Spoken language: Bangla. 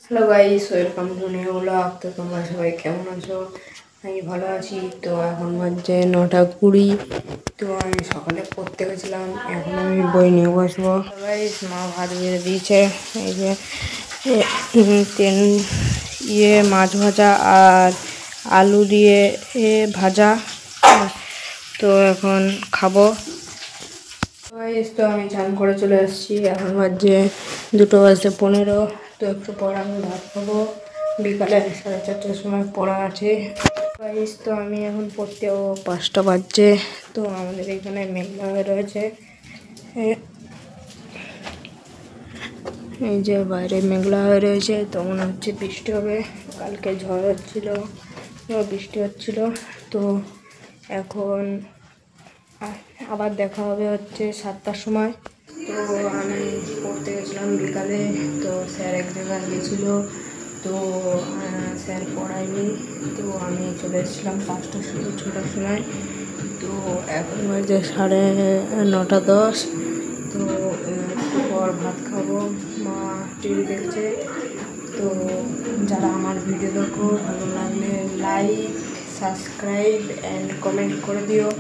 Hello guys, welcome to new blog. তো তোমরা সবাই কেমন আছো? আমি ভালো আছি। তো এখন বাজছে 9:20। তো আমি সকালে পড়তে গেছিলাম, এখন আমি বই নিয়ে বসবো। গাইস, মা ভাত বেড়ে দিয়েছে। এই যে তেল মাছ ভাজা আর আলু দিয়ে ভাজা। তো এখন খাবো। তো আমি চান করে চলে এসেছি, এখন বাজছে 2:15। তো একটু পর আমি ভাত খাবো। বিকালে 4:30টার সময় পড়া আছে। তো আমি এখন পড়তেও 5টা বাজছে। তো আমাদের এখানে মেঘলা হয়ে রয়েছে। এই যে বাইরে মেঘলা হয়ে রয়েছে, তো মনে হচ্ছে বৃষ্টি হবে। কালকে ঝড় হচ্ছিল, বৃষ্টি হচ্ছিল। তো এখন আবার দেখা হবে হচ্ছে 7টার সময়। তো আমি পড়তে গেছিলাম বিকালে। তো স্যার এক জায়গায় গেছিলো, তো স্যার পড়ায়নি। তো আমি চলে এসেছিলাম 6টার সময়। তো এখন বাজে 9:10। তো একটু পর ভাত খাবো। মা টিভি দেখছে। তো যারা আমার ভিডিও দেখো, ভালো লাগলে লাইক, সাবস্ক্রাইব অ্যান্ড কমেন্ট করে দিও।